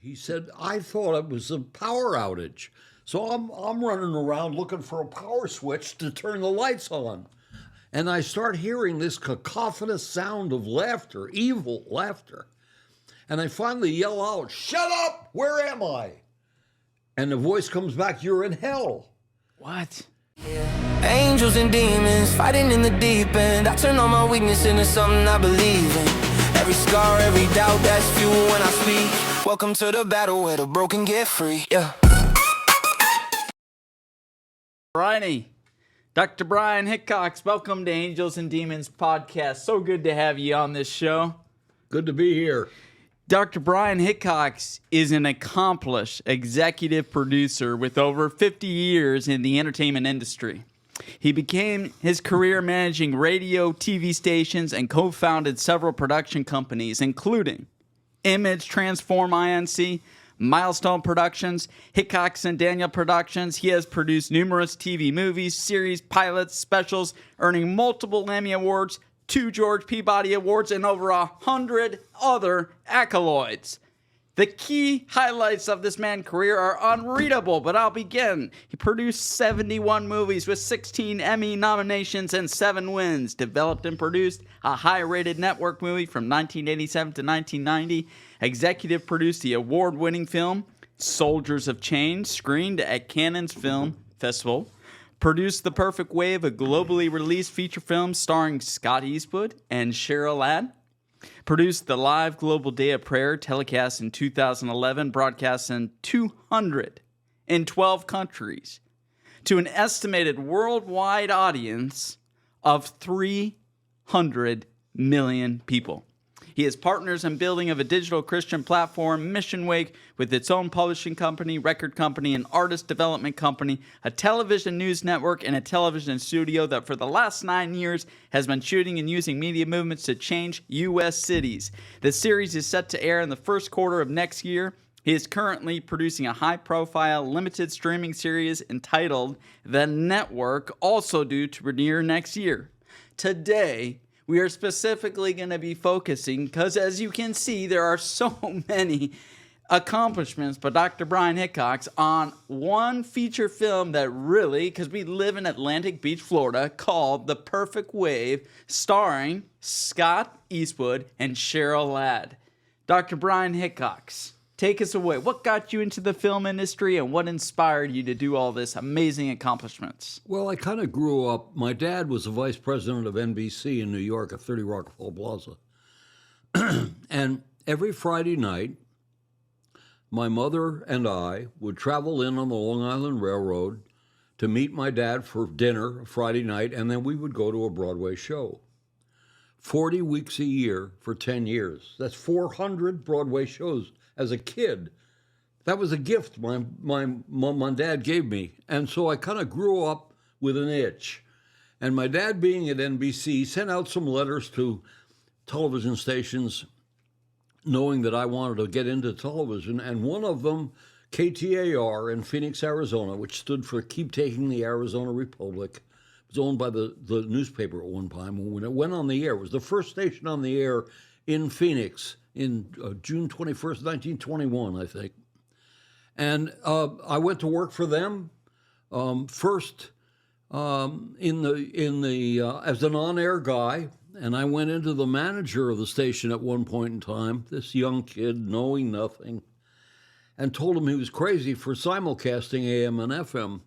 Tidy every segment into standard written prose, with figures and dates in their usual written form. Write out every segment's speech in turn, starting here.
He said, I thought it was a power outage. So I'm running around looking for a power switch to turn the lights on. And I start hearing this cacophonous sound of laughter, evil laughter. And I finally yell out, shut up, where am I? And the voice comes back, you're in hell. What? Angels and demons fighting in the deep end. I turn all my weakness into something I believe in. Every scar, every doubt, that's fuel when I speak. Welcome to the battle where the broken get free. Yeah. Bryony, Dr. Bryan Hickox, welcome to Angels and Demons podcast. So good to have you on this show. Good to be here. Dr. Bryan Hickox is an accomplished executive producer with over 50 years in the entertainment industry. He began his career managing radio, TV stations, and co-founded several production companies, including Image Transform Inc., Milestone Productions, Hickox and Daniel Productions. He has produced numerous TV movies, series, pilots, specials, earning multiple Emmy Awards, 2 George Peabody Awards, and over 100 other accolades. The key highlights of this man's career are unreadable, but I'll begin. He produced 71 movies with 16 Emmy nominations and 7 wins, developed and produced a high-rated network movie from 1987 to 1990, executive produced the award-winning film Soldiers of Change, screened at Cannon's Film Festival, produced The Perfect Wave, a globally released feature film starring Scott Eastwood and Cheryl Ladd, produced the live Global Day of Prayer, telecast in 2011, broadcast in 212 countries, to an estimated worldwide audience of 300 million people. He is partners in building of a digital Christian platform, Mission Wake, with its own publishing company, record company, an artist development company, a television news network, and a television studio that for the last 9 years has been shooting and using media movements to change U.S. cities. The series is set to air in the first quarter of next year. He is currently producing a high-profile limited streaming series entitled The Network, also due to premiere next year. Today, we are specifically going to be focusing, because as you can see, there are so many accomplishments by Dr. Bryan Hickox on one feature film that really, because we live in Atlantic Beach, Florida, called The Perfect Wave, starring Scott Eastwood and Cheryl Ladd. Dr. Bryan Hickox, take us away. What got you into the film industry and what inspired you to do all this amazing accomplishments? Well, I kind of grew up. My dad was the vice president of NBC in New York at 30 Rockefeller Plaza. And every Friday night, my mother and I would travel in on the Long Island Railroad to meet my dad for dinner Friday night, and then we would go to a Broadway show. 40 weeks a year for 10 years. That's 400 Broadway shows. As a kid, that was a gift my mom and dad gave me. And so I kind of grew up with an itch. And my dad, being at NBC, sent out some letters to television stations knowing that I wanted to get into television. And one of them, KTAR in Phoenix, Arizona, which stood for Keep Taking the Arizona Republic, was owned by the newspaper at one time. When it went on the air, it was the first station on the air in Phoenix in June 21st, 1921, I think. And I went to work for them first as an on-air guy, and I went into the manager of the station at one point in time, this young kid knowing nothing, and told him he was crazy for simulcasting AM and FM.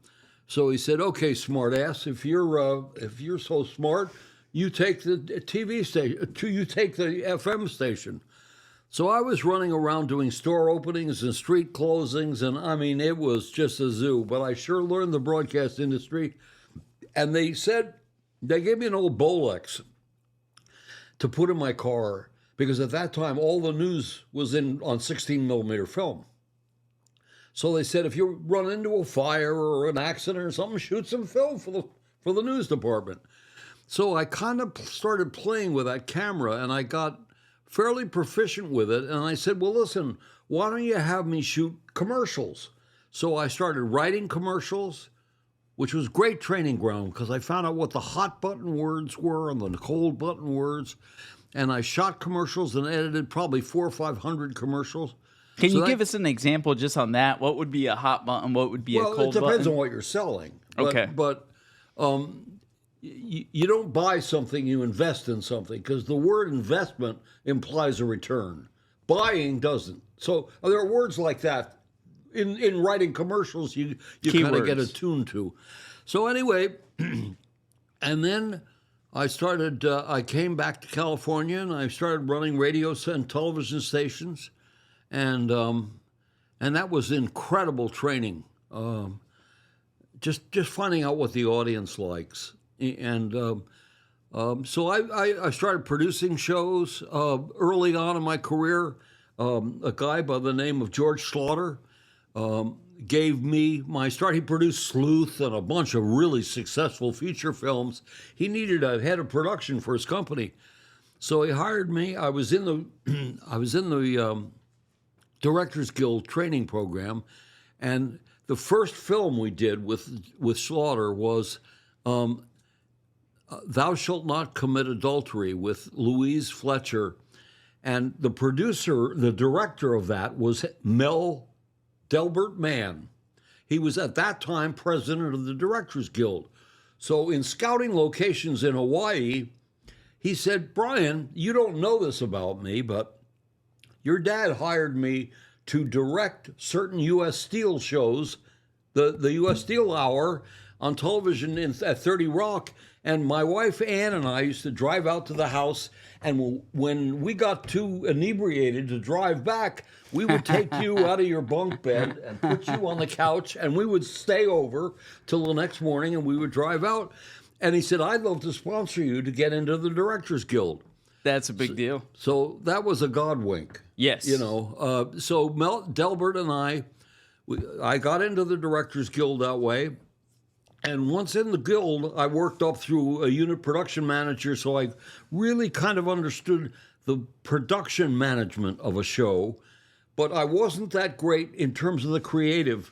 So he said, "Okay, smartass, if you're so smart, you take the TV station, you take the FM station." So I was running around doing store openings and street closings, and I mean, it was just a zoo, but I sure learned the broadcast industry. And they gave me an old Bolex to put in my car, because at that time, all the news was on 16 millimeter film. So they said, if you run into a fire or an accident or something, shoot some film for the news department. So I kind of started playing with that camera, and I got fairly proficient with it. And I said, well, listen, why don't you have me shoot commercials? So I started writing commercials, which was great training ground, because I found out what the hot button words were and the cold button words. And I shot commercials and edited probably 400 or 500 commercials. Can So you that- give us an example just on that? What would be a hot button? What would be a Well, cold it depends button? on what you're selling. But, Okay. But you don't buy something, you invest in something, because the word investment implies a return. Buying doesn't. So there are words like that. In writing commercials, you kind of get Keywords. attuned to. So anyway, and then I started, I came back to California and I started running radio and television stations. And that was incredible training. Just finding out what the audience likes. And so I started producing shows early on in my career. A guy by the name of George Slaughter gave me my start. He produced Sleuth and a bunch of really successful feature films. He needed a head of production for his company, so he hired me. I was in the Directors Guild training program, and the first film we did with Slaughter was Thou Shalt Not Commit Adultery with Louise Fletcher. And the producer, the director of that was Mel Delbert Mann. He was at that time president of the Directors Guild. So in scouting locations in Hawaii, he said, Bryan, you don't know this about me, but your dad hired me to direct certain U.S. Steel shows, the U.S. Steel Hour on television at 30 Rock. And my wife, Ann, and I used to drive out to the house, and when we got too inebriated to drive back, we would take you out of your bunk bed and put you on the couch, and we would stay over till the next morning, and we would drive out. And he said, I'd love to sponsor you to get into the Directors Guild. That's a big deal. So that was a God wink. Yes. So Mel Delbert and I got into the Directors Guild that way. And once in the guild, I worked up through a unit production manager, so I really kind of understood the production management of a show, but I wasn't that great in terms of the creative.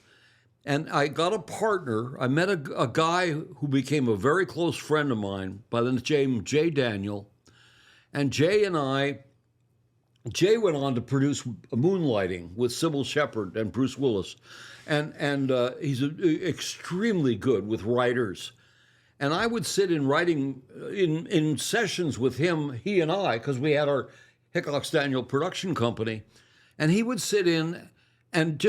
And I got a partner. I met a guy who became a very close friend of mine by the name Jay Daniel. And Jay went on to produce Moonlighting with Sybil Shepherd and Bruce Willis. And he's extremely good with writers. And I would sit in writing, in sessions with him, he and I, because we had our Hickox Daniel production company, and he would sit in and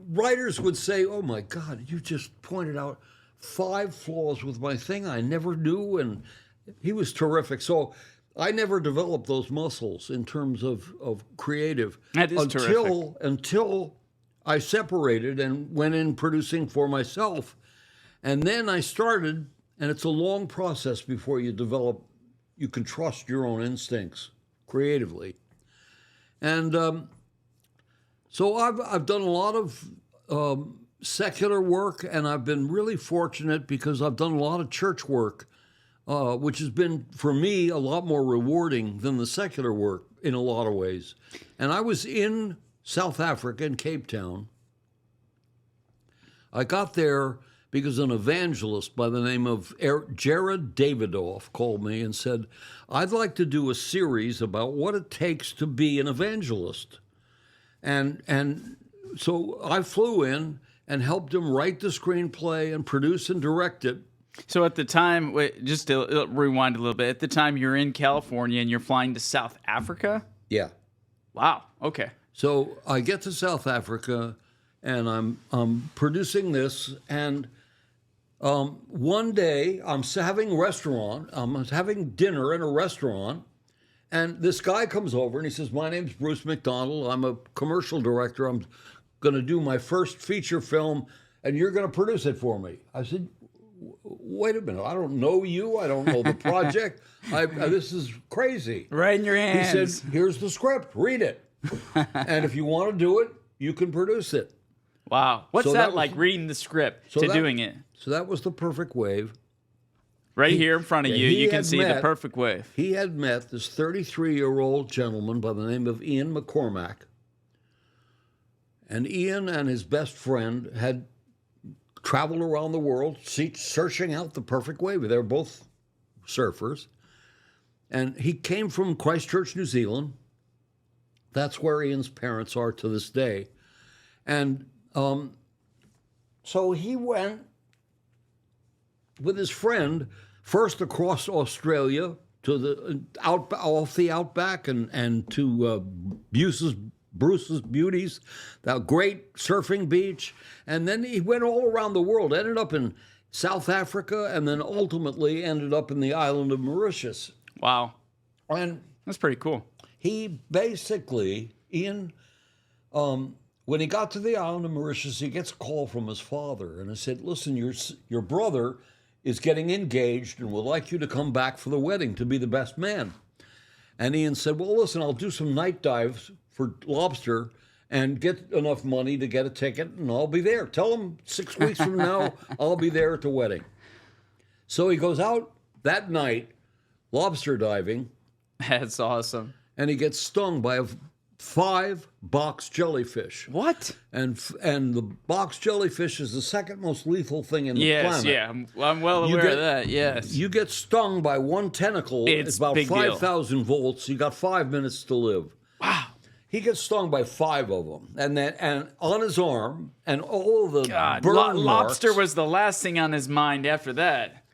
writers would say, oh my God, you just pointed out 5 flaws with my thing I never knew, and he was terrific. So I never developed those muscles in terms of creative. That is terrific. Until I separated and went in producing for myself. And then I started, and it's a long process before you can trust your own instincts creatively. And so I've done a lot of secular work, and I've been really fortunate because I've done a lot of church work, which has been, for me, a lot more rewarding than the secular work in a lot of ways. And I was in South Africa, in Cape Town. I got there because an evangelist by the name of Jared Davidoff called me and said, I'd like to do a series about what it takes to be an evangelist. And so I flew in and helped him write the screenplay and produce and direct it. So at the time, just to rewind a little bit, at the time you're in California and you're flying to South Africa? Yeah. Wow, okay. So I get to South Africa, and I'm producing this, and one day I'm having dinner in a restaurant, and this guy comes over and he says, my name's Bruce McDonald. I'm a commercial director. I'm going to do my first feature film, and you're going to produce it for me. I said, wait a minute, I don't know you. I don't know the project. This is crazy. Right in your hands. He said, here's the script. Read it. And if you want to do it, you can produce it. Wow. What's So that that was- like, reading the script to doing it? So that was the perfect wave. Right here in front of you, he you can had see the met- perfect wave. He had met this 33-year-old gentleman by the name of Ian McCormack. And Ian and his best friend had traveled around the world searching out the perfect wave. They were both surfers. And he came from Christchurch, New Zealand, That's where Ian's parents are to this day. And so he went with his friend first across Australia to the off the outback and to Bruce's Beauties, that great surfing beach. And then he went all around the world, ended up in South Africa, and then ultimately ended up in the island of Mauritius. Wow. And That's pretty cool. he basically, Ian, when he got to the island of Mauritius, he gets a call from his father. And he said, listen, your brother is getting engaged and would like you to come back for the wedding to be the best man. And Ian said, well, listen, I'll do some night dives for lobster and get enough money to get a ticket, and I'll be there. Tell him 6 weeks from now, I'll be there at the wedding. So he goes out that night, lobster diving, That's awesome. and he gets stung by 5 box jellyfish. What? And the box jellyfish is the second most lethal thing in the Yes, planet. yeah. I'm well aware of that, yes. You get stung by one tentacle, It's about big deal. 5,000 volts. You got 5 minutes to live. Wow. He gets stung by 5 of them, and on his arm, and all of the God, burn marks. lobster was the last thing on his mind after that.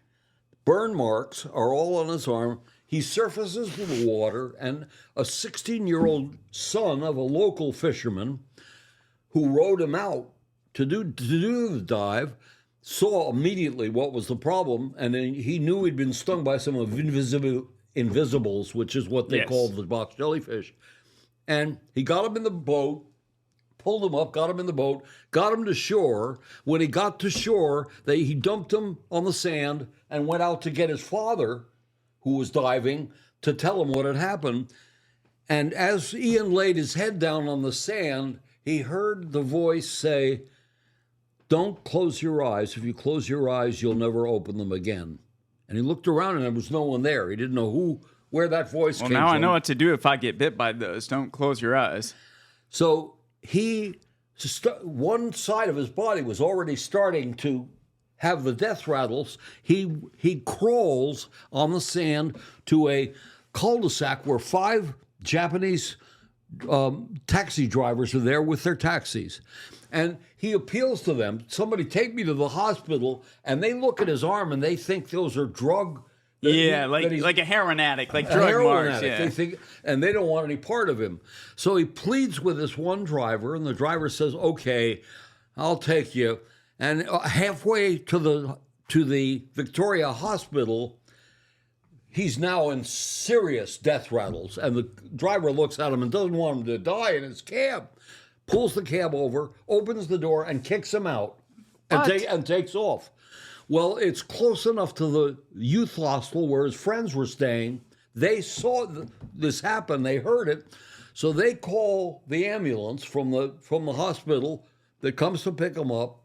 Burn marks are all on his arm. He surfaces to the water, and a 16-year-old son of a local fisherman who rowed him out to do the dive saw immediately what was the problem, and then he knew he'd been stung by some of invisibles, which is what they Yes. call the box jellyfish. And he got him in the boat, pulled him up, got him in the boat, got him to shore. When he got to shore, he dumped him on the sand and went out to get his father, who was diving, to tell him what had happened. And as Ian laid his head down on the sand, he heard the voice say, don't close your eyes. If you close your eyes, you'll never open them again. And he looked around and there was no one there. He didn't know where that voice came from. Well, now I know what to do if I get bit by those. Don't close your eyes. So one side of his body was already starting to have the death rattles. He crawls on the sand to a cul-de-sac where 5 Japanese taxi drivers are there with their taxis. And he appeals to them, somebody take me to the hospital, and they look at his arm and they think those are drug. Yeah, like a heroin addict, like drug heroin marks. addict. Yeah. They think, and they don't want any part of him. So he pleads with this one driver, and the driver says, "Okay, I'll take you." And halfway to the Victoria Hospital, he's now in serious death rattles, and the driver looks at him and doesn't want him to die in his cab. Pulls the cab over, opens the door, and kicks him out, and takes off. Well, it's close enough to the youth hostel where his friends were staying. They saw this happen. They heard it. So they call the ambulance from the hospital that comes to pick him up.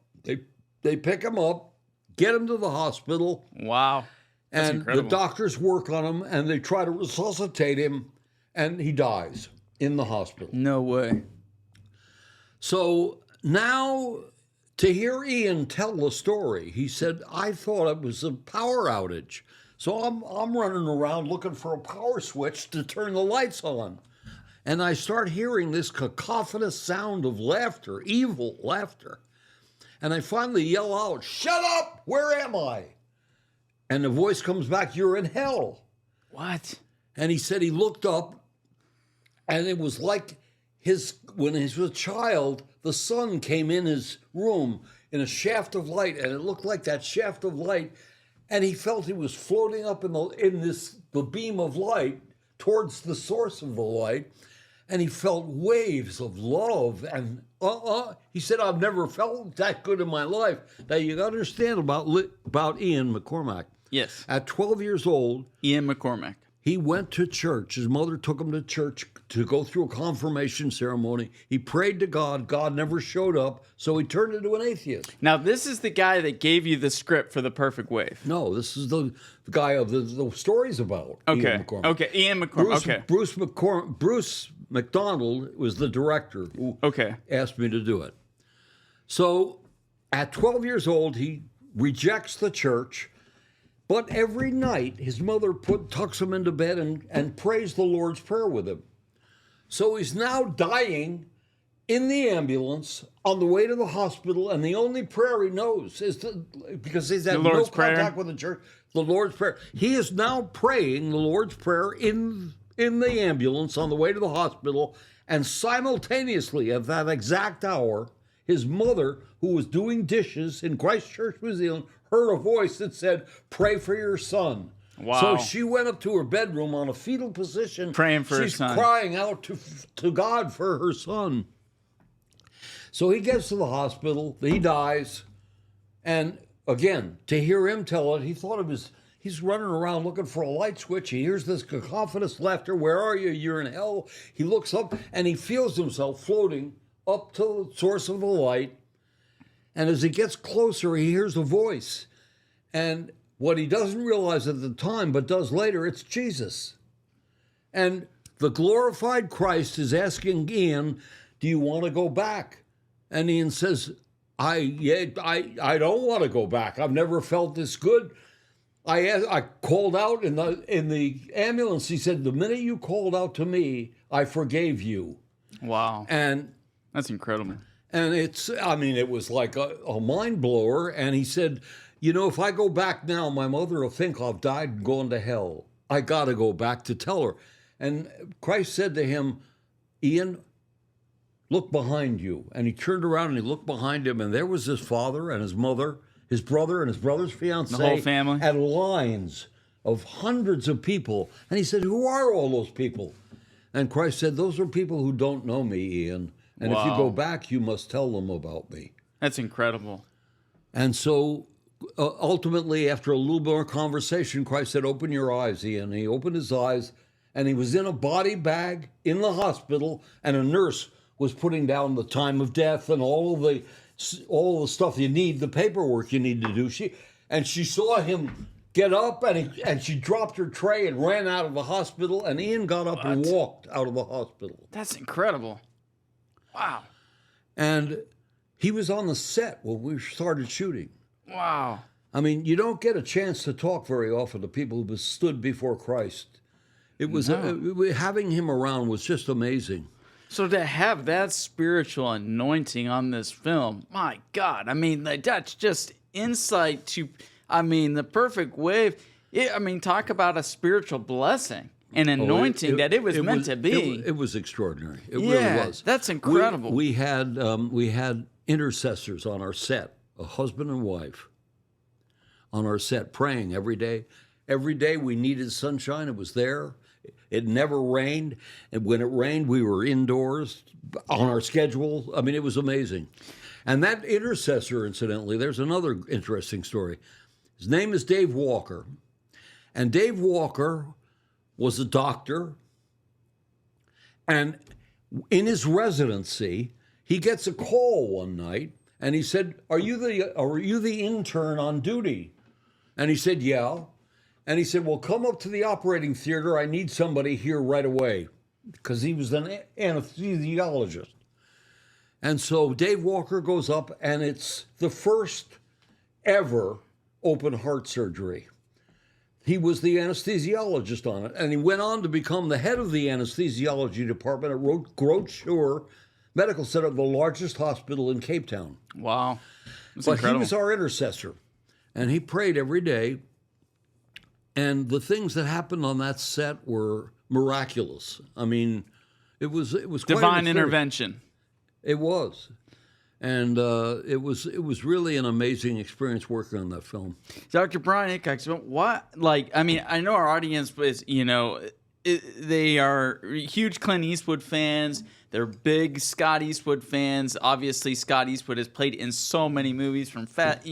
They pick him up, get him to the hospital. Wow. That's And incredible. the doctors work on him, and they try to resuscitate him, and he dies in the hospital. No way. So now, to hear Ian tell the story, he said, I thought it was a power outage. So I'm running around looking for a power switch to turn the lights on. And I start hearing this cacophonous sound of laughter, evil laughter. And I finally yell out, shut up, where am I? And the voice comes back, you're in hell. What? And he said he looked up, and it was like when he was a child, the sun came in his room in a shaft of light, and it looked like that shaft of light, and he felt he was floating up in the beam of light towards the source of the light, and he felt waves of love, and he said, I've never felt that good in my life. Now, you got to understand about Ian McCormack. Yes. At 12 years old, Ian McCormack. he went to church. His mother took him to church to go through a confirmation ceremony. He prayed to God. God never showed up, so he turned into an atheist. Now, this is the guy that gave you the script for The Perfect Wave. No, this is the guy of the story's about. Okay. Ian McCormack. Okay. Ian McCormack. Bruce McDonald was the director who Okay. asked me to do it. So at 12 years old, he rejects the church, but every night his mother tucks him into bed and prays the Lord's Prayer with him. So he's now dying in the ambulance on the way to the hospital, and the only prayer he knows is because he's had no Lord's contact Prayer. with the church, the Lord's Prayer. He is now praying the Lord's Prayer in the ambulance on the way to the hospital, and simultaneously at that exact hour, his mother, who was doing dishes in Christchurch, New Zealand, heard a voice that said, "Pray for your son." Wow. So she went up to her bedroom on a fetal position, Praying for her She's son. crying out to God for her son. So he gets to the hospital, he dies, and again, to hear him tell it, he thought it was, he's running around looking for a light switch. He hears this cacophonous laughter. "Where are you? You're in hell." He looks up and he feels himself floating up to the source of the light. And as he gets closer, he hears a voice. And what he doesn't realize at the time, but does later, it's Jesus. And the glorified Christ is asking Ian, "Do you want to go back?" And Ian says, I don't want to go back. I've never felt this good. I called out in the ambulance. He said, "The minute you called out to me, I forgave you." Wow. And That's incredible. it was like a mind blower. And he said, "If I go back now, my mother will think I've died and gone to hell. I got to go back to tell her." And Christ said to him, "Ian, look behind you." And he turned around and he looked behind him, and there was his father and his mother, his brother and his brother's fiancée. The whole family. And lines of hundreds of people. And he said, "Who are all those people?" And Christ said, "Those are people who don't know me, Ian. And if you Wow. go back, you must tell them about me." That's incredible. And so ultimately, after a little more conversation, Christ said, "Open your eyes, Ian." And he opened his eyes, and he was in a body bag in the hospital, and a nurse was putting down the time of death and all the stuff you need, the paperwork you need to do. She saw him get up, and she dropped her tray and ran out of the hospital, and Ian got up and walked out of the hospital. That's incredible. Wow. And he was on the set when we started shooting. Wow. You don't get a chance to talk very often to people who stood before Christ. It was having him around was just amazing. So to have that spiritual anointing on this film, my God, that's just insight to, The Perfect Wave. Talk about a spiritual blessing and anointing that it was meant to be. It was extraordinary. It really was. That's incredible. We had intercessors on our set, a husband and wife, on our set praying every day. Every day we needed sunshine. It was there. It never rained. And when it rained, we were indoors on our schedule. It was amazing. And that intercessor, incidentally, there's another interesting story. His name is Dave Walker. And Dave Walker was a doctor. And in his residency, he gets a call one night, and he said, Are you the intern on duty?" And he said, "Yeah." And he said, "Well, come up to the operating theater. I need somebody here right away," because he was an anesthesiologist. And so Dave Walker goes up, and it's the first ever open heart surgery. He was the anesthesiologist on it, and he went on to become the head of the anesthesiology department at Grote Shore Medical Center, the largest hospital in Cape Town. Wow. That's But incredible. he was our intercessor, and he prayed every day. And the things that happened on that set were miraculous. It was quite Divine intervention. It was, and it was really an amazing experience working on that film. Dr. Bryan Hickox, I know our audience is, they are huge Clint Eastwood fans. They're big Scott Eastwood fans. Obviously, Scott Eastwood has played in so many movies, from Fast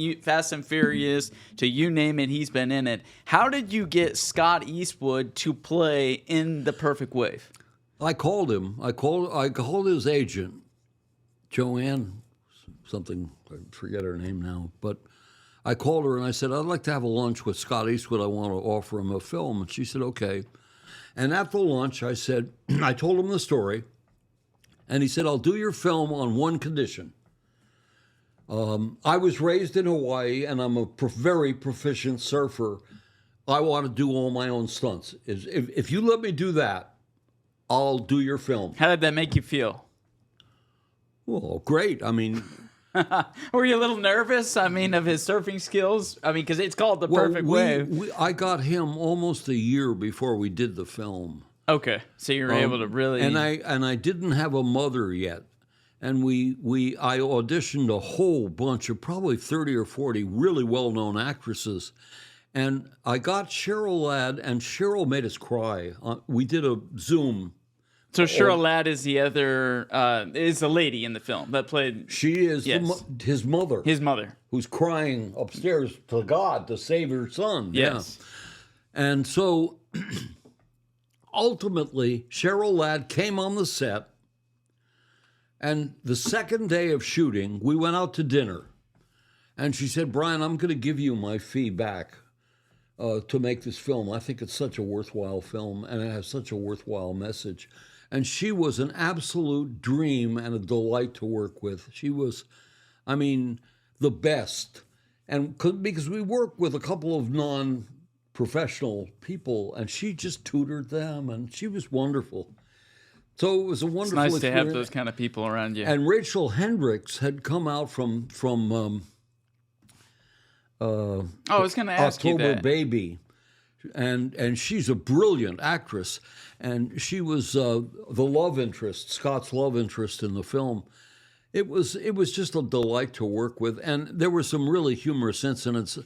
and Furious to you name it, he's been in it. How did you get Scott Eastwood to play in The Perfect Wave? I called him. I called his agent, Joanne, something, I forget her name now, but I called her and I said, "I'd like to have a lunch with Scott Eastwood. I want to offer him a film." And she said, "Okay." And at the lunch, I said, I told him the story. And he said, "I'll do your film on one condition. I was raised in Hawaii, and I'm a very proficient surfer. I want to do all my own stunts. If you let me do that, I'll do your film. How did that make you feel? Well, great. I mean, Were you a little nervous? I mean, of his surfing skills? I mean, because it's called The Perfect Wave. I got him almost a year before we did the film. Okay, so you were able to really... And I didn't have a mother yet. And I auditioned a whole bunch of probably 30 or 40 really well-known actresses. And I got Cheryl Ladd, and Cheryl made us cry. We did a Zoom. So Cheryl Ladd is the other, is the lady in the film that played... She is his mother. His mother. Who's crying upstairs to God to save her son. Yes. Yeah. And so ultimately, Cheryl Ladd came on the set. And the second day of shooting, we went out to dinner. And she said, Bryan, I'm going to give you my fee back to make this film. I think it's such a worthwhile film, and it has such a worthwhile message. And she was an absolute dream and a delight to work with. She was, I mean, the best. And because we worked with a couple of non-professional people, and she just tutored them, and she was wonderful. So it was a wonderful experience. It's nice to have experience. those kind of people around you. And Rachel Hendricks had come out from I was going to ask you October that. Baby, and she's a brilliant actress, and she was the love interest, Scott's love interest in the film. It was just a delight to work with, and there were some really humorous incidents.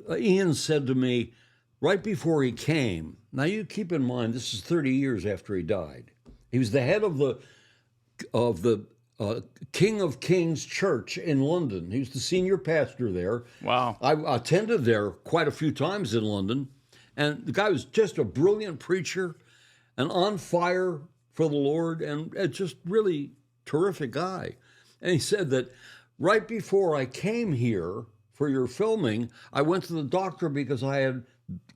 Ian said to me right before he came. Now you keep in mind this is 30 years after he died. He was the head of the King of Kings Church in London. He was the senior pastor there. Wow. I attended there quite a few times in London. And the guy was just a brilliant preacher and on fire for the Lord and just really terrific guy. And he said that right before I came here for your filming, I went to the doctor because I had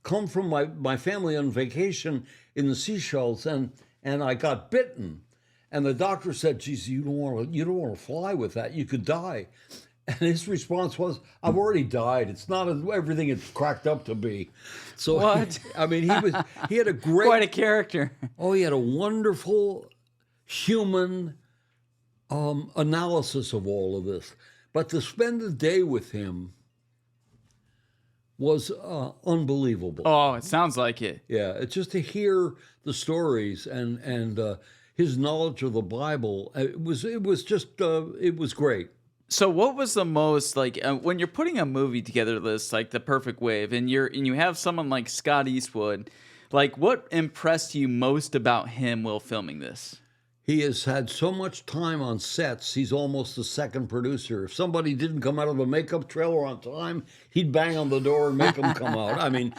come from my family on vacation in the Seychelles and I got bitten. And the doctor said, geez, you don't want to fly with that. You could die. And his response was, I've already died. It's not everything it's cracked up to be. So, what? I mean, he had a great... Quite a character. Oh, he had a wonderful human analysis of all of this. But to spend the day with him was unbelievable. Oh, it sounds like it. Yeah, it's just to hear the stories and his knowledge of the Bible. It was great. So, what was the most like when you're putting a movie together, this like The Perfect Wave, and you have someone like Scott Eastwood, like what impressed you most about him while filming this? He has had so much time on sets, he's almost the second producer. If somebody didn't come out of a makeup trailer on time, he'd bang on the door and make them come out. I mean,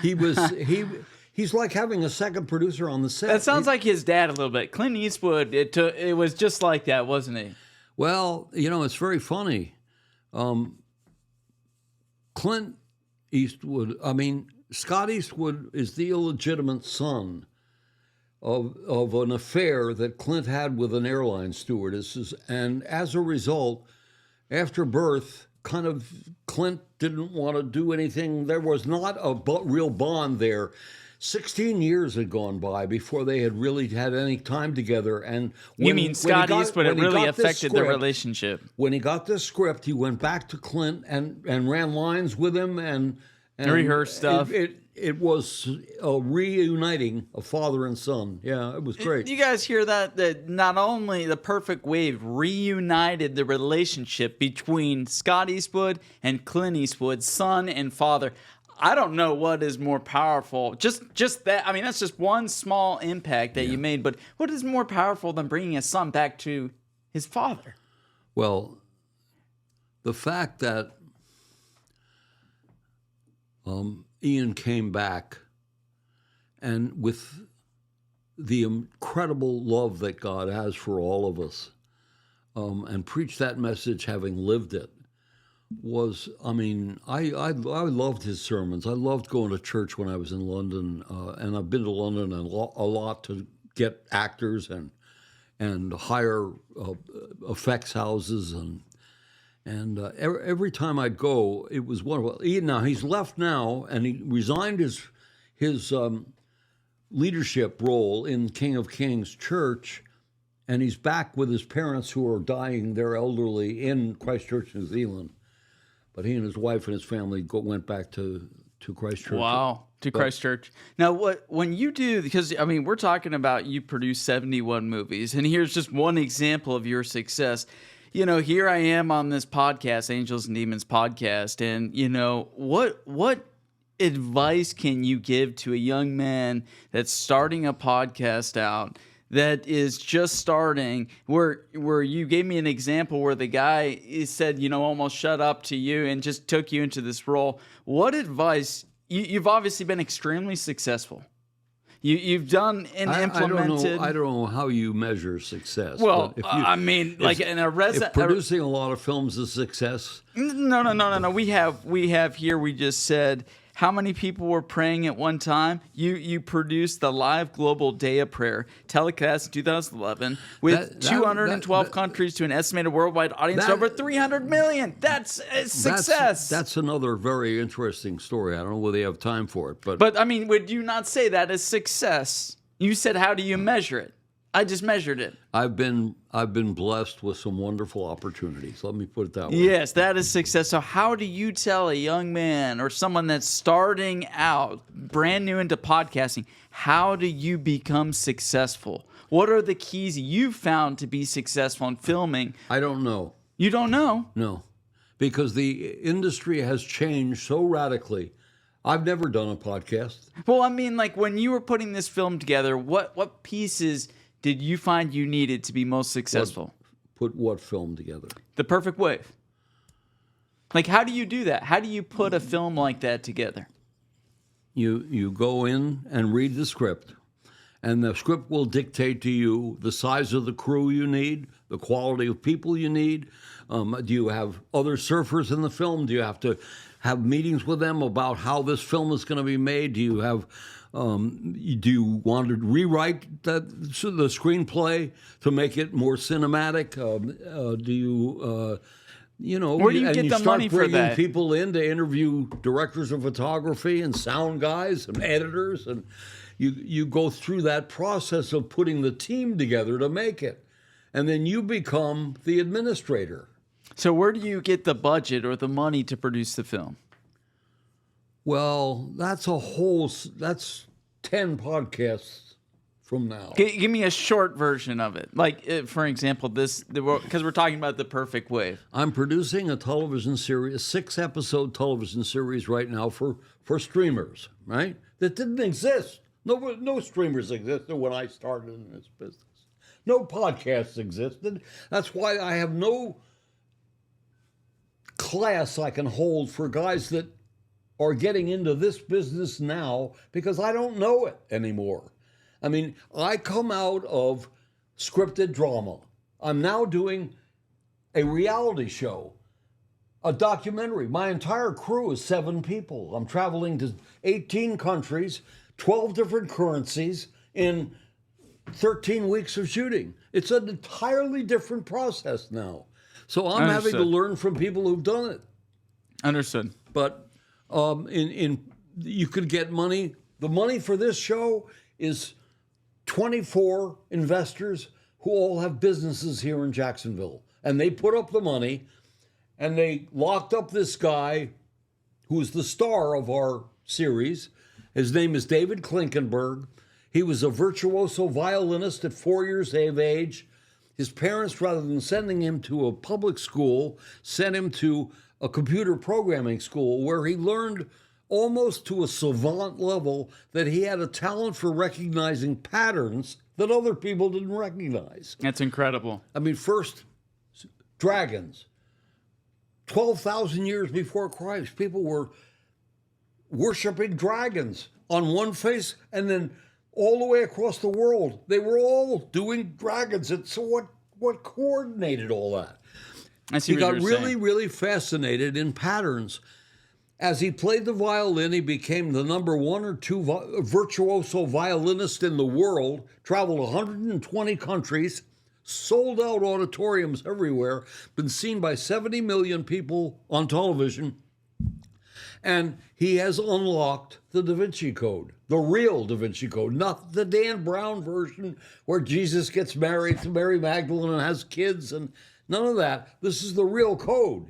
he's like having a second producer on the set. That sounds like his dad a little bit. Clint Eastwood, it was just like that, wasn't he? Well, it's very funny. Clint Eastwood, Scott Eastwood is the illegitimate son of an affair that Clint had with an airline stewardess. And as a result, after birth, Clint didn't want to do anything. There was not a real bond there. 16 years had gone by before they had really had any time together. And Scott Eastwood, it really affected their relationship. When he got this script, he went back to Clint and ran lines with him and rehearsed stuff. It was reuniting a father and son. Yeah, it was great. You guys hear that? That not only The Perfect Wave reunited the relationship between Scott Eastwood and Clint Eastwood, son and father. I don't know what is more powerful. Just that. I mean, that's just one small impact that you made. But what is more powerful than bringing a son back to his father? Well, the fact that Ian came back, and with the incredible love that God has for all of us, and preached that message having lived it, was, I loved his sermons. I loved going to church when I was in London, and I've been to London a lot to get actors and hire effects houses and every time I'd go, it was wonderful. Now he's left now, and he resigned his leadership role in King of Kings Church, and he's back with his parents who are dying. They're elderly in Christchurch, New Zealand. But he and his wife and his family went back to Christchurch. Wow, to Christchurch. Now, when you do, because, I mean, we're talking about you produce 71 movies, and here's just one example of your success. You know, here I am on this podcast, Angels and Demons podcast, and, you know, what advice can you give to a young man that's starting a podcast out that is just starting, where you gave me an example where the guy said, you know, almost shut up to you and just took you into this role? What advice? You've obviously been extremely successful. You've done and implemented. I don't know how you measure success. Well, I mean, like in a if producing a lot of films is success. No. We have here. We just said how many people were praying at one time. You produced the live global day of prayer telecast in 2011 with 212 countries to an estimated worldwide audience of over 300 million. That's a success. That's another very interesting story. I don't know whether you have time for it, but I mean, would you not say that as success? You said, how do you measure it? I just measured it. I've been blessed with some wonderful opportunities. Let me put it that way. Yes, that is success. So how do you tell a young man or someone that's starting out, brand new into podcasting, how do you become successful? What are the keys you've found to be successful in filming? I don't know. You don't know? No, because the industry has changed so radically. I've never done a podcast. Well, I mean, like when you were putting this film together, what pieces did you find you needed to be most successful? Put what film together? The Perfect Wave. Like, how do you do that? How do you put a film like that together? You go in and read the script, and the script will dictate to you the size of the crew you need, the quality of people you need. Do you have other surfers in the film? Do you have to have meetings with them about how this film is going to be made? Do you have... do you want to rewrite the screenplay to make it more cinematic? Do you, where do you get the money for that? You start bringing people in to interview directors of photography and sound guys and editors, and you go through that process of putting the team together to make it, and then you become the administrator. So where do you get the budget or the money to produce the film? Well, that's 10 podcasts from now. Give me a short version of it. Like, for example, because we're talking about The Perfect Wave. I'm producing a television series, a 6-episode television series right now for streamers, right? That didn't exist. No streamers existed when I started in this business. No podcasts existed. That's why I have no class I can hold for guys that are getting into this business now, because I don't know it anymore. I mean, I come out of scripted drama. I'm now doing a reality show, a documentary. My entire crew is 7 people. I'm traveling to 18 countries, 12 different currencies in 13 weeks of shooting. It's an entirely different process now. So I'm having to learn from people who've done it. Understood. But you could get money. The money for this show is 24 investors who all have businesses here in Jacksonville. And they put up the money, and they locked up this guy who's the star of our series. His name is David Klinkenberg. He was a virtuoso violinist at 4 years of age. His parents, rather than sending him to a public school, sent him to a computer programming school where he learned almost to a savant level that he had a talent for recognizing patterns that other people didn't recognize. That's incredible. I mean, first, dragons. 12,000 years before Christ, people were worshiping dragons on one face, and then all the way across the world, they were all doing dragons. And so what coordinated all that? He got really fascinated in patterns. As he played the violin, he became the number 1 or 2 virtuoso violinist in the world, traveled 120 countries, sold out auditoriums everywhere, been seen by 70 million people on television. And he has unlocked the Da Vinci Code, the real Da Vinci Code, not the Dan Brown version where Jesus gets married to Mary Magdalene and has kids and none of that. This is the real code.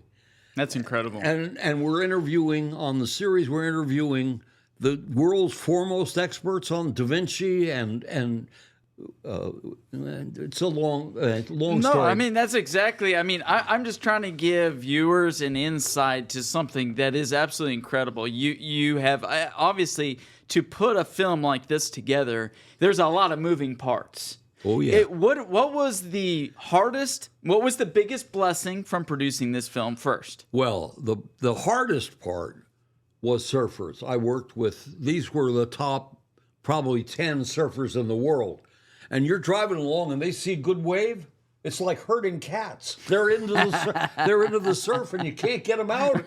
That's incredible. And we're interviewing on the series, we're interviewing the world's foremost experts on Da Vinci and it's a long No, story. I mean, that's exactly. I mean, I'm just trying to give viewers an insight to something that is absolutely incredible. You have obviously to put a film like this together. There's a lot of moving parts. Oh yeah. What was the hardest? What was the biggest blessing from producing this film first? Well, the hardest part was surfers. I worked with, these were the top probably 10 surfers in the world. And you're driving along and they see a good wave, it's like herding cats. They're into the surf and you can't get them out.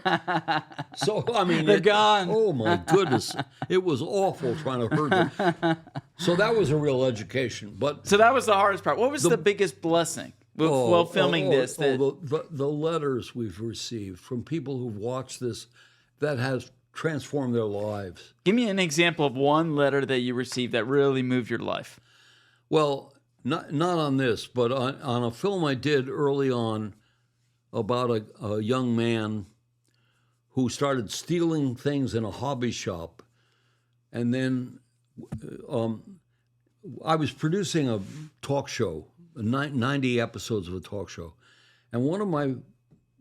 So, I mean, They're gone. Oh my goodness. It was awful trying to herd them. So that was a real education. But So that was the hardest part. What was the biggest blessing while filming this? The letters we've received from people who've watched this that has transformed their lives. Give me an example of one letter that you received that really moved your life. Well, not on this, but on a film I did early on about a young man who started stealing things in a hobby shop. And then I was producing a talk show, 90 episodes of a talk show. And one of my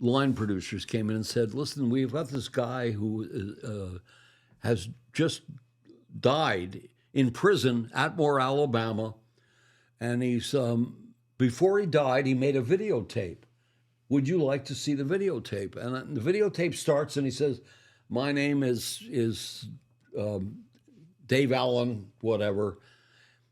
line producers came in and said, listen, we've got this guy who has just died in prison at Atmore, Alabama. And he's, before he died, he made a videotape. Would you like to see the videotape? And the videotape starts and he says, my name is Dave Allen, whatever.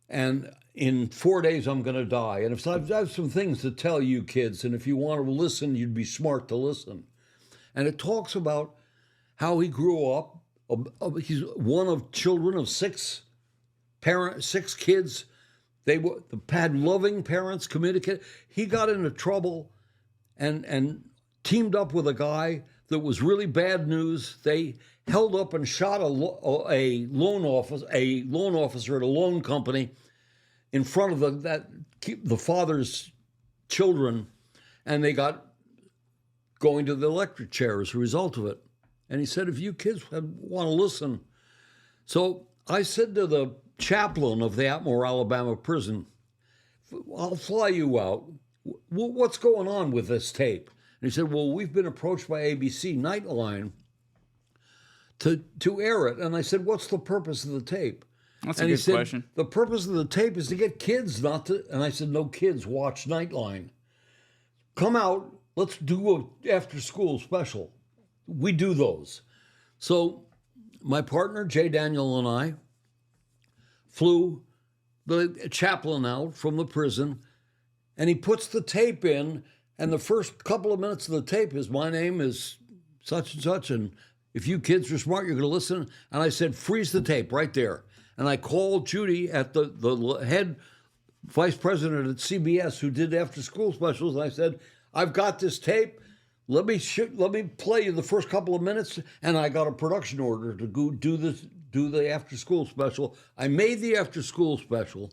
And in 4 days, I'm going to die. And if I have some things to tell you kids, and if you want to listen, you'd be smart to listen. And it talks about how he grew up. He's one of children of six kids. They had loving parents, communicate. He got into trouble and teamed up with a guy that was really bad news. They held up and shot a loan officer at a loan company in front of the father's children, and they got going to the electric chair as a result of it. And he said, if you kids want to listen. So I said to the chaplain of the Atmore, Alabama prison, I'll fly you out. What's going on with this tape? And he said, well, we've been approached by ABC Nightline to air it. And I said, what's the purpose of the tape? That's and a he good said, question. the purpose of the tape is to get kids not to. And I said, no kids watch Nightline. Come out, let's do an after-school special. We do those. So my partner, Jay Daniel, and I flew the chaplain out from the prison, and he puts the tape in, and the first couple of minutes of the tape is, my name is such and such, and if you kids are smart, you're going to listen. And I said, freeze the tape right there. And I called Judy at the head vice president at CBS who did after-school specials, and I said, I've got this tape. Let me play you the first couple of minutes, and I got a production order to go do the after-school special. I made the after-school special,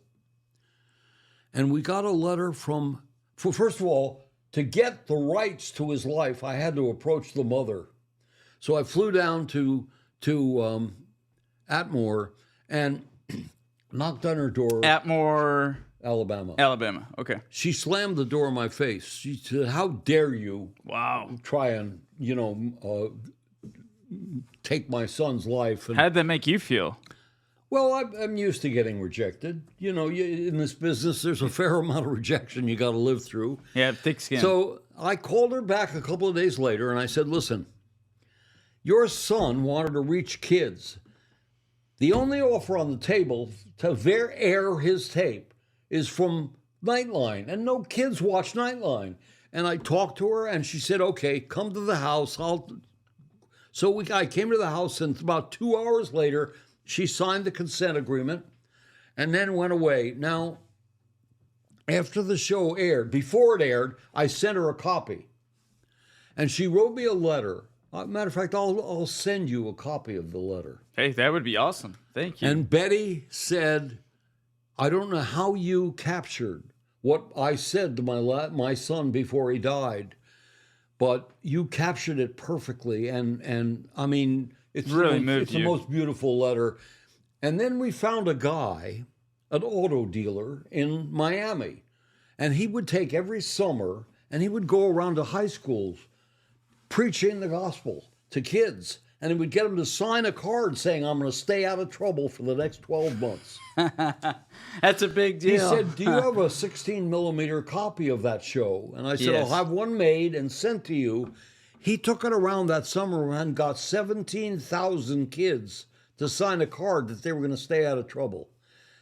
and we got a letter first of all, to get the rights to his life, I had to approach the mother. So I flew down to Atmore and knocked on her door. Atmore, Alabama. Okay. She slammed the door in my face. She said, how dare you try and, take my son's life. And, How'd that make you feel? well, I'm used to getting rejected. In this business, there's a fair amount of rejection you got to live through. Yeah, thick skin. So I called her back a couple of days later, and I said, listen, your son wanted to reach kids. The only offer on the table to air his tape is from Nightline, and no kids watch Nightline. And I talked to her, and she said, okay, come to the house. I came to the house, and about 2 hours later, she signed the consent agreement and then went away. Now, after the show aired, before it aired, I sent her a copy. And she wrote me a letter Matter of fact, I'll send you a copy of the letter. Hey, that would be awesome. Thank you. And Betty said, I don't know how you captured what I said to my son before he died, but you captured it perfectly. And I mean, it's really moved it's you. the most beautiful letter. And then we found a guy, an auto dealer in Miami, and he would take every summer and he would go around to high schools preaching the gospel to kids. And he would get them to sign a card saying, I'm going to stay out of trouble for the next 12 months. That's a big deal. He said, do you have a 16 millimeter copy of that show? And I said, Yes. I'll have one made and sent to you. He took it around that summer and got 17,000 kids to sign a card that they were going to stay out of trouble.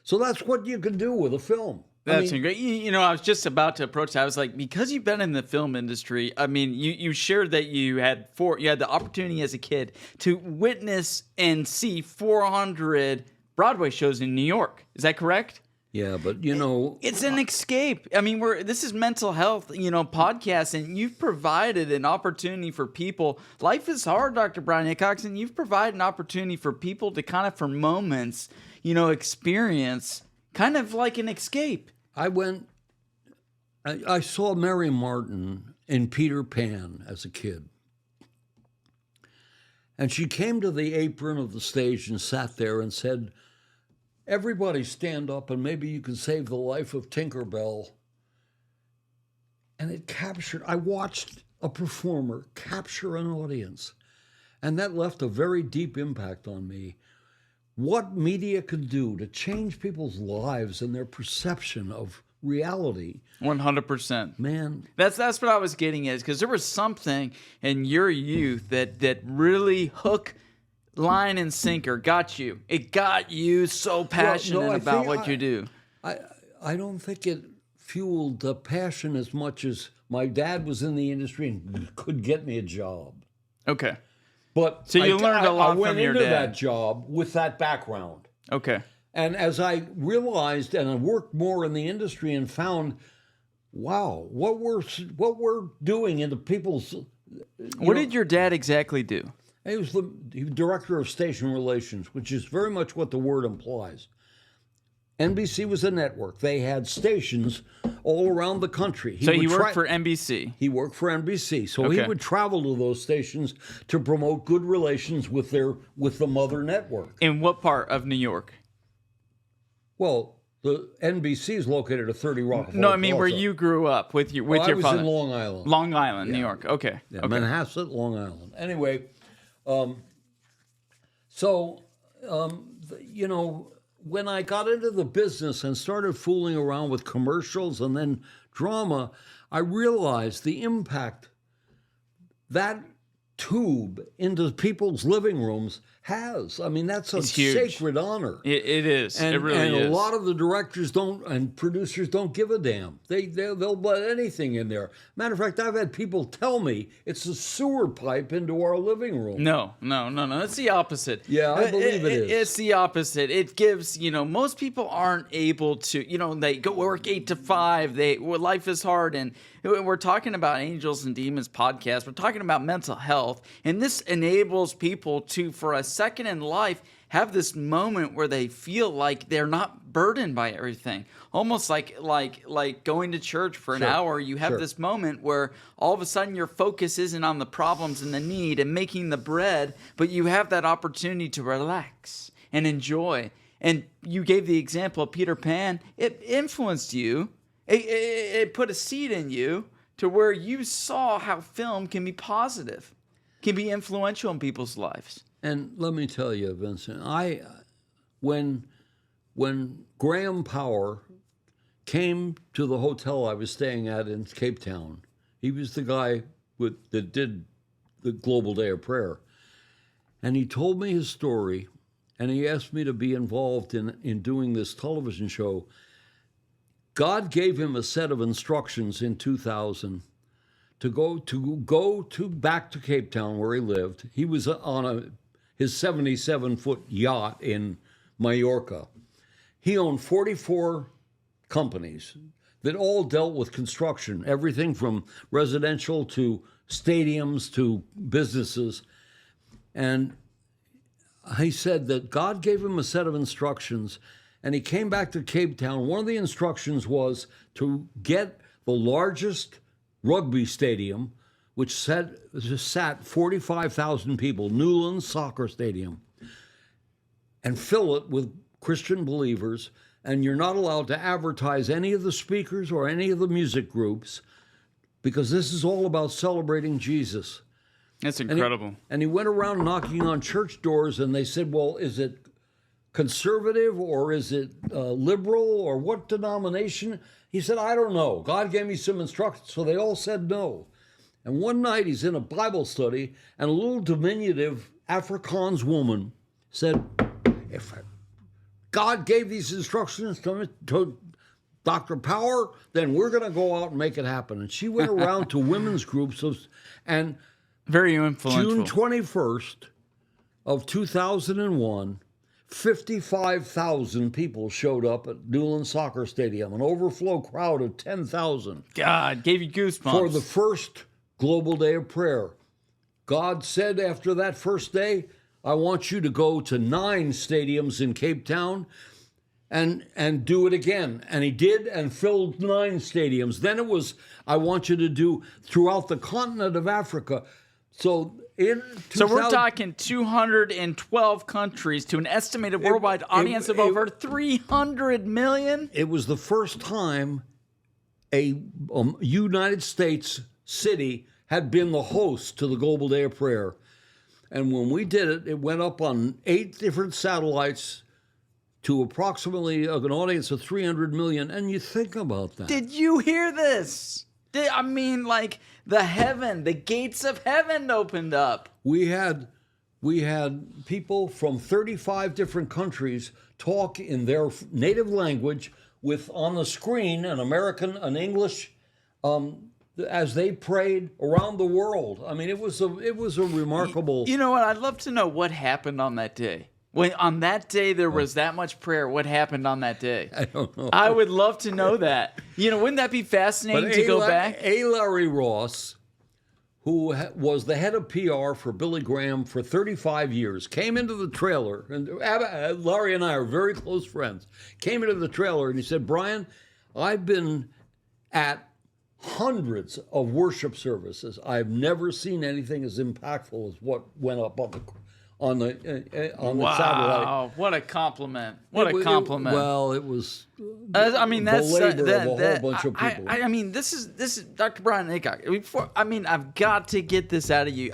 So that's what you can do with a film. That's great. You know, I was just about to approach that. I was like, because you've been in the film industry, I mean, you shared that you had the opportunity as a kid to witness and see 400 Broadway shows in New York. Is that correct? Yeah, but you know, It's an escape. I mean, this is mental health, podcast, and you've provided an opportunity for people. Life is hard, Dr. Bryan Hickox, and you've provided an opportunity for people to kind of, for moments, experience kind of like an escape. I saw Mary Martin in Peter Pan as a kid. And she came to the apron of the stage and sat there and said, everybody stand up and maybe you can save the life of Tinkerbell. And it captured, I watched a performer capture an audience. And that left a very deep impact on me. What media could do to change people's lives and their perception of reality. 100%. Man. That's what I was getting at, because there was something in your youth that really hook, line, and sinker got you. It got you so passionate about what you do. I don't think it fueled the passion as much as my dad was in the industry and could get me a job. Okay. But so you learned a lot from your dad. I went into that job with that background. Okay. And as I realized and I worked more in the industry and found, wow, what we're doing into people's... What did your dad exactly do? He was the director of station relations, which is very much what the word implies. NBC was a network. They had stations all around the country. He worked for NBC? He worked for NBC. So he would travel to those stations to promote good relations with the mother network. In what part of New York? Well, the NBC is located at 30 Rockefeller No, I mean Plaza. where you grew up with your I was father. in Long Island. Long Island, New York. Okay. Yeah, okay. Manhasset, Long Island. Anyway, when I got into the business and started fooling around with commercials and then drama, I realized the impact that tube into people's living rooms has. I mean, that's a sacred honor. It is. And, it really is. And a lot of the directors and producers don't give a damn. They'll let anything in there. Matter of fact, I've had people tell me it's a sewer pipe into our living room. No. It's the opposite. Yeah, I believe it is. It's the opposite. It gives, most people aren't able to, they go work 8 to 5. Life is hard. And we're talking about Angels and Demons podcast. We're talking about mental health. And this enables people to, for a second in life, have this moment where they feel like they're not burdened by everything. Almost like going to church for an hour. You have this moment where all of a sudden your focus isn't on the problems and the need and making the bread, but you have that opportunity to relax and enjoy. And you gave the example of Peter Pan. It influenced you. It put a seed in you to where you saw how film can be positive, can be influential in people's lives. And let me tell you, Vincent, when Graham Power came to the hotel I was staying at in Cape Town, he was the guy that did the Global Day of Prayer, and he told me his story, and he asked me to be involved in doing this television show. God gave him a set of instructions in 2000 to go back to Cape Town where he lived. He was on his 77-foot yacht in Mallorca. He owned 44 companies. that all dealt with construction, everything from residential to stadiums to businesses. And he said that God gave him a set of instructions, and he came back to Cape Town. One of the instructions was to get the largest rugby stadium, which sat 45,000 people, Newlands Soccer Stadium, and fill it with Christian believers. And you're not allowed to advertise any of the speakers or any of the music groups, because this is all about celebrating Jesus. That's incredible. And he went around knocking on church doors, and they said, well, is it conservative or is it liberal or what denomination? He said, I don't know. God gave me some instructions. So they all said no. And one night he's in a Bible study, and a little diminutive Afrikaans woman said, if God gave these instructions to Dr. Power, then we're going to go out and make it happen. And she went around to women's groups, and very influential. June 21st of 2001, 55,000 people showed up at Newlands Soccer Stadium, an overflow crowd of 10,000. God, gave you goosebumps. For the first Global Day of Prayer. God said after that first day, I want you to go to 9 stadiums in Cape Town and do it again. And he did, and filled 9 stadiums. Then it was, I want you to do throughout the continent of Africa. So we're talking 212 countries to an estimated worldwide audience of over 300 million? It was the first time a United States city had been the host to the Global Day of Prayer. And when we did it, it went up on 8 different satellites to approximately an audience of 300 million. And you think about that. Did you hear this? The gates of heaven opened up. We had people from 35 different countries talk in their native language with on the screen an American, an English, as they prayed around the world. I mean, it was a remarkable. You know what? I'd love to know what happened on that day. When on that day there was that much prayer, what happened on that day? I don't know. I would love to know that. Wouldn't that be fascinating to go back? Larry Ross, who was the head of PR for Billy Graham for 35 years, came into the trailer, and Larry and I are very close friends, came into the trailer and he said, Bryan, I've been at hundreds of worship services. I've never seen anything as impactful as what went up on the satellite. Wow, what a compliment. What a compliment. It was that's of a whole bunch of people. This is Dr. Bryan Hickox. I've got to get this out of you.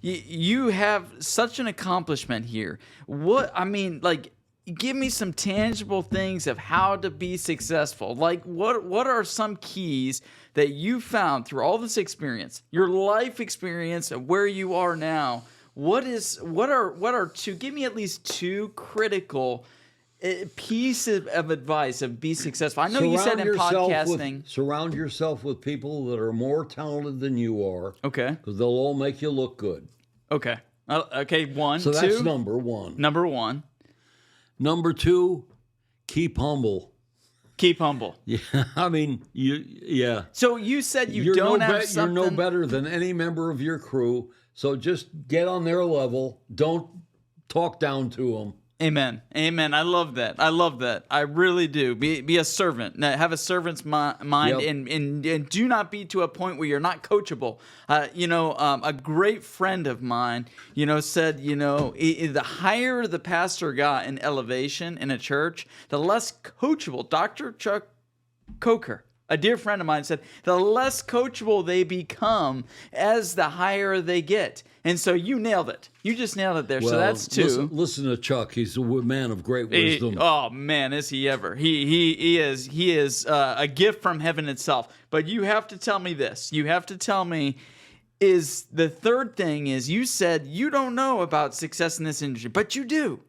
You have such an accomplishment here. Give me some tangible things of how to be successful. Like, what are some keys that you found through all this experience, your life experience of where you are now? What are two? Give me at least 2 critical pieces of advice of be successful. I know you said in podcasting, surround yourself with people that are more talented than you are. Okay, because they'll all make you look good. Okay, okay. 1, so 2. That's number 1. Number 1. Number 2, keep humble. Keep humble. Yeah, yeah. So you said you're no better than any member of your crew. So just get on their level. Don't talk down to them. Amen. Amen. I love that. I really do. Be a servant. Have a servant's mind, Yep. and do not be to a point where you're not coachable. A great friend of mine, said, the higher the pastor got in elevation in a church, the less coachable. Dr. Chuck Coker, a dear friend of mine, said the less coachable they become as the higher they get. And so you nailed it. You just nailed it there. Well, so that's 2. Listen to Chuck. He's a man of great wisdom. Oh man, is he ever? He is a gift from heaven itself. But you have to tell me this. You have to tell me, is the third thing is you said you don't know about success in this industry, but you do.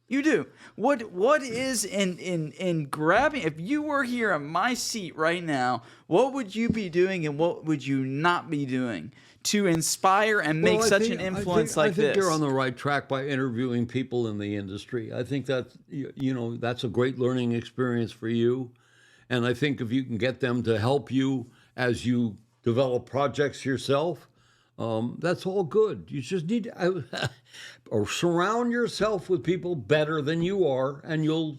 You do. What is in grabbing? If you were here in my seat right now, what would you be doing and what would you not be doing to inspire and make such an influence like this? I think you're on the right track by interviewing people in the industry. I think that that's a great learning experience for you. And I think if you can get them to help you as you develop projects yourself, that's all good. You just need to or surround yourself with people better than you are, and you'll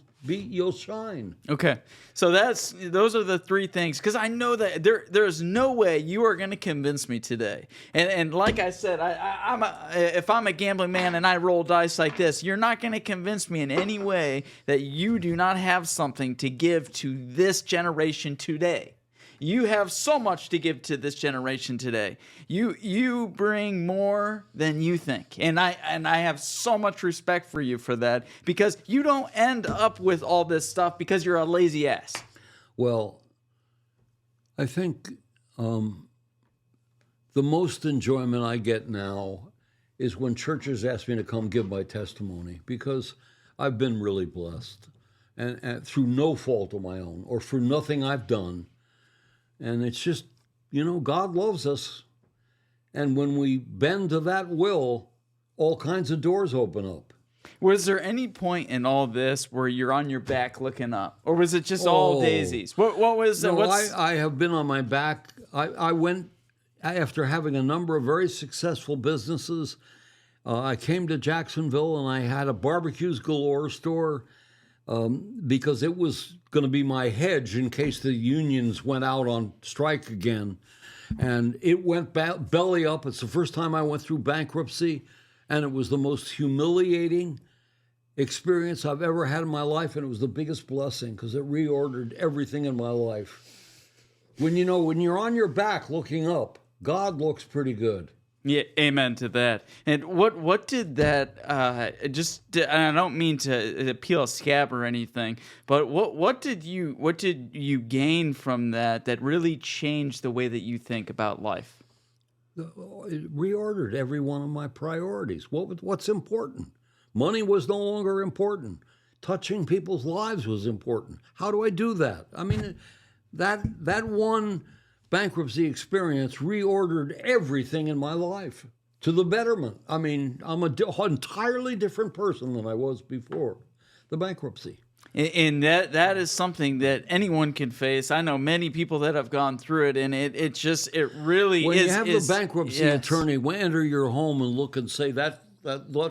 shine. Okay, so those are the three things, because I know that there's no way you are going to convince me today. And like I said, if I'm a gambling man and I roll dice like this, you're not going to convince me in any way that you do not have something to give to this generation today. You have so much to give to this generation today. You bring more than you think. And I have so much respect for you for that, because you don't end up with all this stuff because you're a lazy ass. Well, I think the most enjoyment I get now is when churches ask me to come give my testimony, because I've been really blessed, and through no fault of my own or for nothing I've done. And it's just, God loves us. And when we bend to that will, all kinds of doors open up. Was there any point in all this where you're on your back looking up? Or was it just all daisies? What was it? No, I have been on my back. I went, after having a number of very successful businesses, I came to Jacksonville and I had a barbecues galore store, because it was going to be my hedge in case the unions went out on strike again. And it went belly up. It's the first time I went through bankruptcy, and it was the most humiliating experience I've ever had in my life, and it was the biggest blessing because it reordered everything in my life. When you're on your back looking up, God looks pretty good. Yeah, amen to that. And what did that and I don't mean to peel a scab or anything, but what did you gain from that really changed the way that you think about life? It reordered every one of my priorities. What's important? Money was no longer important. Touching people's lives was important. How do I do that? I mean, that one bankruptcy experience reordered everything in my life to the betterment. I mean, I'm an entirely different person than I was before the bankruptcy. And that is something that anyone can face. I know many people that have gone through it, and it really when is. When you have the bankruptcy yes. attorney enter your home and look and say that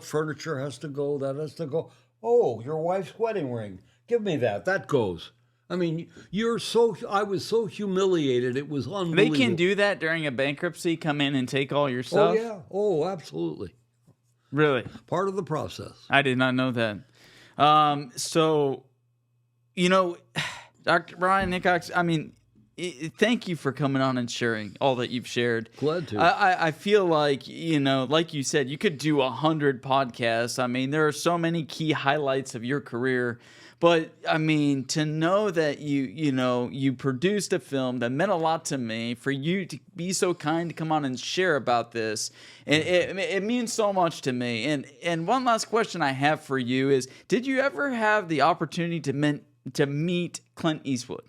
furniture has to go, that has to go. Oh, your wife's wedding ring. Give me that. That goes. I mean, I was so humiliated. It was unbelievable. They can do that during a bankruptcy, come in and take all your stuff? Oh, yeah. Oh, absolutely. Really? Part of the process. I did not know that. So, Dr. Bryan Hickox, I mean, thank you for coming on and sharing all that you've shared. Glad to. I feel like, like you said, you could do 100 podcasts. I mean, there are so many key highlights of your career. But, I mean, to know that you produced a film that meant a lot to me, for you to be so kind to come on and share about this, it means so much to me. And one last question I have for you is, did you ever have the opportunity to meet Clint Eastwood?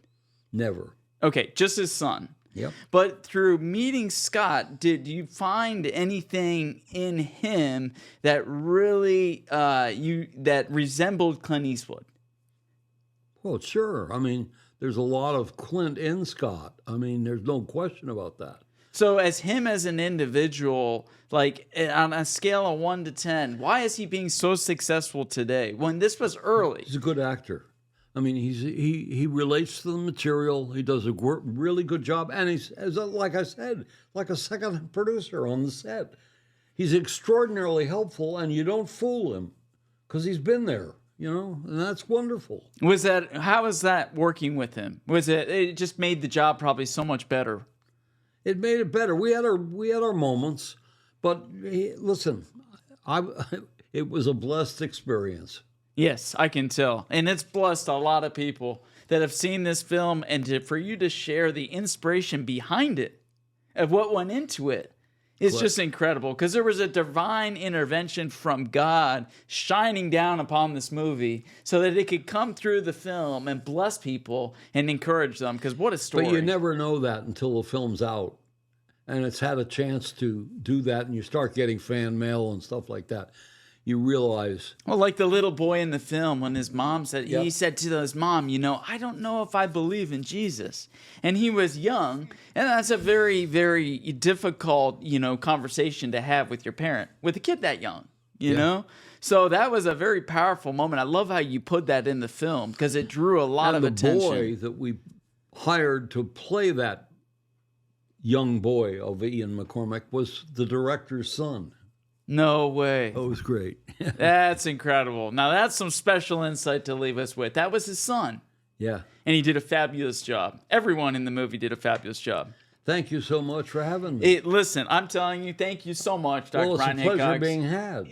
Never. Okay, just his son. Yep. But through meeting Scott, did you find anything in him that really that resembled Clint Eastwood? Well, sure. I mean, there's a lot of Clint in Scott. I mean, there's no question about that. So as him as an individual, like on a scale of 1 to 10, why is he being so successful today when this was early? He's a good actor. I mean, he relates to the material. He does a really good job. And he's, like I said, like a second producer on the set. He's extraordinarily helpful, and you don't fool him because he's been there. And that's wonderful. How was that working with him? It just made the job probably so much better? It made it better. We had our moments, but listen, it was a blessed experience. Yes, I can tell. And it's blessed a lot of people that have seen this film, and for you to share the inspiration behind it, of what went into it. It's just incredible, because there was a divine intervention from God shining down upon this movie so that it could come through the film and bless people and encourage them, because what a story. But you never know that until the film's out and it's had a chance to do that, and you start getting fan mail and stuff like that. you realize. Well, like the little boy in the film when his mom said, Yep. he said to his mom, I don't know if I believe in Jesus. And he was young. And that's a very, very difficult, conversation to have with your parent, with a kid that young, you know? So that was a very powerful moment. I love how you put that in the film because it drew a lot of attention. The boy that we hired to play that young boy of Ian McCormack was the director's son. No way. Oh, it was great. That's incredible. Now, that's some special insight to leave us with. That was his son. Yeah. And he did a fabulous job. Everyone in the movie did a fabulous job. Thank you so much for having me. Listen, I'm telling you, thank you so much, Dr. Bryan Hickox. It's a pleasure being had.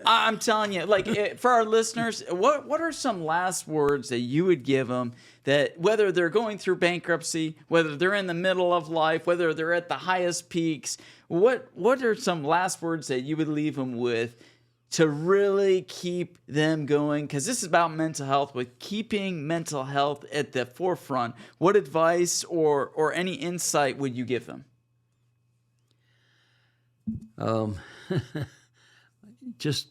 I'm telling you, for our listeners, what are some last words that you would give them that whether they're going through bankruptcy, whether they're in the middle of life, whether they're at the highest peaks, what are some last words that you would leave them with to really keep them going? Because this is about mental health, with keeping mental health at the forefront. What advice or any insight would you give them? Just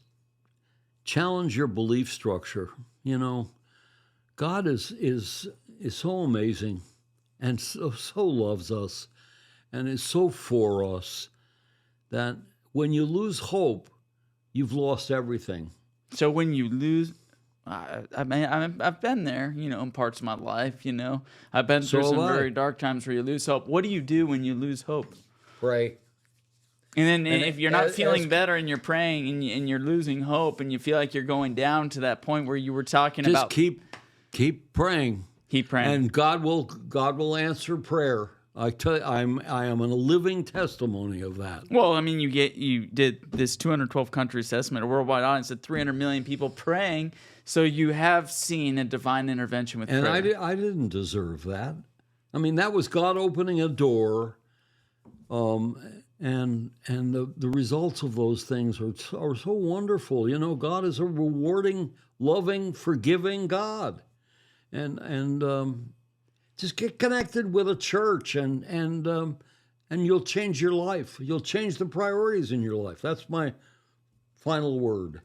challenge your belief structure. God is so amazing and so loves us and is so for us that when you lose hope, you've lost everything. So when you lose, I've been there, in parts of my life, I've been through some very dark times where you lose hope. What do you do when you lose hope? Pray. And then if you're not feeling better and you're praying and you're losing hope and you feel like you're going down to that point where you were talking about. Just keep praying. Keep praying. And God will answer prayer. I tell you, I am a living testimony of that. Well, I mean, you did this 212 country assessment, a worldwide audience of 300 million people praying, so you have seen a divine intervention with prayer. And I didn't deserve that. I mean, that was God opening a door, and the results of those things are so wonderful. God is a rewarding, loving, forgiving God, and just get connected with a church, and you'll change your life. You'll change the priorities in your life. That's my final word.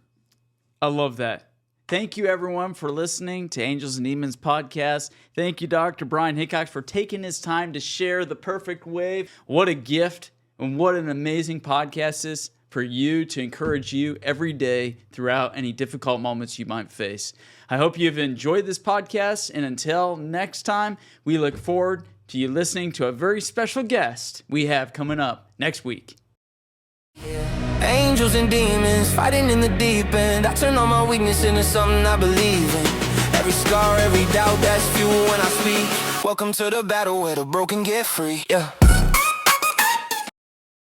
I love that. Thank you, everyone, for listening to Angels and Demons podcast. Thank you, Dr. Bryan Hickox, for taking his time to share The Perfect Wave. What a gift and what an amazing podcast is for you, to encourage you every day throughout any difficult moments you might face. I hope you've enjoyed this podcast, and until next time, we look forward to you listening to a very special guest we have coming up next week. Angels and demons fighting in the deep end. I turn all my weakness into something I believe in. Every scar, every doubt, that's fuel when I speak. Welcome to the battle where the broken get free. Yeah.